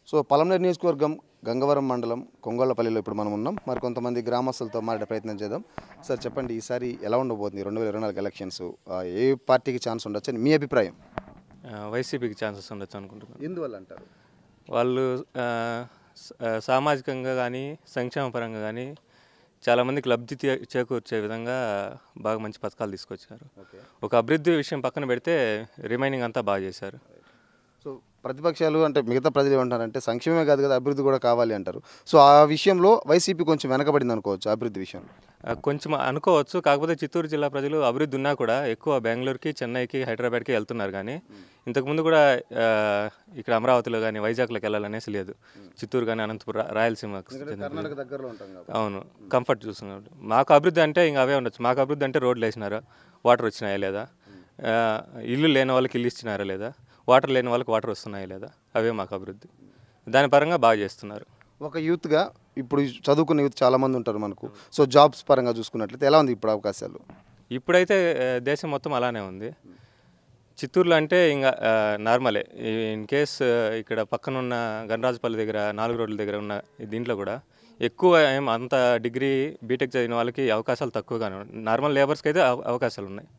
So Palamaner నియోజకవర్గం గంగవరం మండలం కొంగోళ్లపల్లిలో ఇప్పుడు మనం ఉన్నాం. మరి కొంతమంది గ్రామస్తులతో మాట్లాడే ప్రయత్నం చేద్దాం. సార్ చెప్పండి, ఈసారి ఎలా ఉండబోతుంది 2024 ఎలక్షన్స్? ఏ పార్టీకి ఛాన్స్ ఉండొచ్చు అని మీ అభిప్రాయం? వైసీపీకి ఛాన్సెస్ ఉండొచ్చు అనుకుంటున్నాను. ఎందువల్ల అంటారు? వాళ్ళు సామాజికంగా కానీ సంక్షేమ పరంగా కానీ చాలామందికి లబ్ధి చేకూర్చే విధంగా బాగా మంచి పథకాలు తీసుకొచ్చారు. ఒక అభివృద్ధి విషయం పక్కన పెడితే రిమైనింగ్ అంతా బాగా చేశారు. సో ప్రతిపక్షాలు అంటే మిగతా ప్రజలు ఏమంటారంటే సంక్షేమమే కాదు కదా, అభివృద్ధి కూడా కావాలి అంటారు. సో ఆ విషయంలో వైసీపీ కొంచెం వెనకబడింది అనుకోవచ్చు అభివృద్ధి విషయంలో. కొంచెం అనుకోవచ్చు. కాకపోతే చిత్తూరు జిల్లా ప్రజలు అభివృద్ధి ఉన్నా కూడా ఎక్కువ బెంగళూరుకి, చెన్నైకి, హైదరాబాద్కి వెళ్తున్నారు. కానీ ఇంతకుముందు కూడా ఇక్కడ అమరావతిలో కానీ వైజాగ్లోకి వెళ్ళాలనేసి లేదు. చిత్తూరు కానీ అనంతపురం, రాయలసీమ అవును కంఫర్ట్ చూస్తున్నారు. మాకు అభివృద్ధి అంటే ఇంకా అవే ఉండొచ్చు. మాకు అభివృద్ధి అంటే రోడ్లు వేసినారా, వాటర్ వచ్చినాయా లేదా, ఇల్లు లేని వాళ్ళకి ఇల్లు ఇచ్చినారా లేదా, వాటర్ లేని వాళ్ళకి వాటర్ వస్తున్నాయా లేదా, అవే మాకు అభివృద్ధి. దాని పరంగా బాగా చేస్తున్నారు. ఒక యూత్గా ఇప్పుడు చదువుకున్న యూత్ చాలామంది ఉంటారు మనకు. సో జాబ్స్ పరంగా చూసుకున్నట్లయితే ఎలా ఉంది ఇప్పుడు అవకాశాలు? ఇప్పుడైతే దేశం మొత్తం అలానే ఉంది. చిత్తూరులో అంటే ఇంకా నార్మలే. ఇన్ కేస్ ఇక్కడ పక్కనున్న గణరాజపల్లి దగ్గర 4 రోడ్ల దగ్గర ఉన్న దీంట్లో కూడా ఎక్కువ ఏం అంత డిగ్రీ బీటెక్ చదివిన వాళ్ళకి అవకాశాలు తక్కువగానే ఉన్నాయి. నార్మల్ లేబర్స్కి అయితే అవకాశాలు ఉన్నాయి.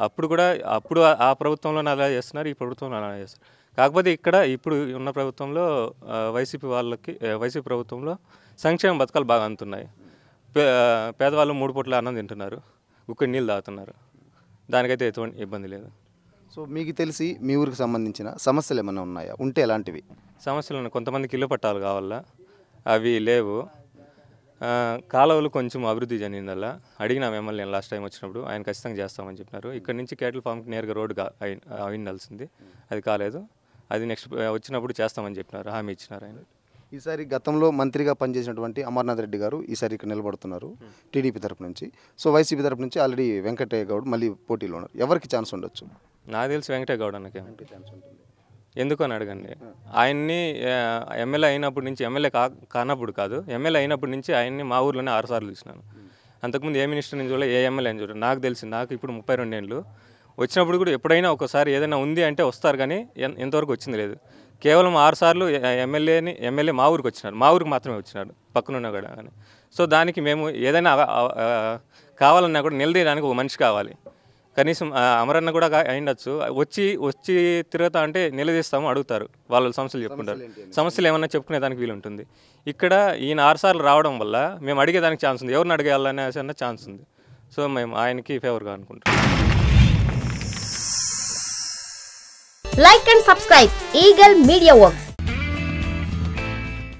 అప్పుడు ఆ ప్రభుత్వంలో అలా చేస్తున్నారు, ఈ ప్రభుత్వంలో అలా చేస్తారు. కాకపోతే ఇక్కడ ఇప్పుడు ఉన్న ప్రభుత్వంలో వైసీపీ ప్రభుత్వంలో సంక్షేమ పథకాలు బాగా అందుతున్నాయి. పేదవాళ్ళు 3 పూట్ల అన్నం తింటున్నారు, ఉక్కు నీళ్ళు తాగుతున్నారు. దానికైతే ఎటువంటి ఇబ్బంది లేదు. సో మీకు తెలిసి మీ ఊరికి సంబంధించిన సమస్యలు ఏమైనా ఉన్నాయా? ఉంటే ఎలాంటివి సమస్యలు ఉన్నాయి? కొంతమందికి ఇల్లు పట్టాలు కావాలా, అవి లేవు. కాలువలు కొంచెం అభివృద్ధి చెందిందల్లా అడిగినాం ఎమ్మెల్యే లాస్ట్ టైం వచ్చినప్పుడు. ఆయన ఖచ్చితంగా చేస్తామని చెప్పినారు. ఇక్కడ నుంచి కేటిల్ ఫామ్కి నేరుగా రోడ్డు అయిండాల్సింది, అది కాలేదు. అది నెక్స్ట్ వచ్చినప్పుడు చేస్తామని చెప్పినారు, హామీ ఇచ్చినారు ఆయన. ఈసారి గతంలో మంత్రిగా పనిచేసినటువంటి అమర్నాథ్ రెడ్డి గారు ఈసారి ఇక్కడ నిలబడుతున్నారు టీడీపీ తరపు నుంచి. సో వైసీపీ తరపు నుంచి ఆల్రెడీ వెంకటయ్య గౌడ్ మళ్ళీ పోటీలో ఉన్నారు. ఎవరికి ఛాన్స్ ఉండొచ్చు? నాకు తెలిసి వెంకటయ్య గౌడ్ అన్నకే ఛాన్స్ ఉంటుంది. ఎందుకు అని అడగండి. ఆయన్ని ఎమ్మెల్యే అయినప్పటి నుంచి, ఎమ్మెల్యే కానప్పుడు కాదు, ఎమ్మెల్యే అయినప్పటి నుంచి ఆయన్ని మా ఊర్లోనే 6 సార్లు చూసినాను. అంతకుముందు ఏ మినిస్టర్ నుంచి చూడలే, ఏ ఎమ్మెల్యే అని చూడలేదు. నాకు తెలిసి, నాకు ఇప్పుడు 32 ఏళ్ళు వచ్చినప్పుడు కూడా ఎప్పుడైనా ఒకసారి ఏదైనా ఉంది అంటే వస్తారు, కానీ ఎంతవరకు వచ్చింది లేదు. కేవలం 6 సార్లు ఎమ్మెల్యే మా ఊరికి వచ్చినారు, మా ఊరికి మాత్రమే వచ్చినాడు, పక్కనున్నా కూడా. కానీ సో దానికి మేము ఏదైనా కావాలన్నా కూడా నిలదీయడానికి ఒక మనిషి కావాలి. కనీసం అమరన్న కూడా అయిండొచ్చు. వచ్చి తిరుగుతా అంటే నిలదీస్తాము, అడుగుతారు, వాళ్ళ సమస్యలు చెప్పుకుంటారు. సమస్యలు ఏమన్నా చెప్పుకునే దానికి వీలు ఉంటుంది. ఇక్కడ ఈయన 6 సార్లు రావడం వల్ల మేము అడిగేదానికి ఛాన్స్ ఉంది, ఎవరిని అడిగేయాలనే ఛాన్స్ ఉంది. సో మేము ఆయనకి ఫేవర్గా అనుకుంటాం. Like and subscribe Eagle Media Works.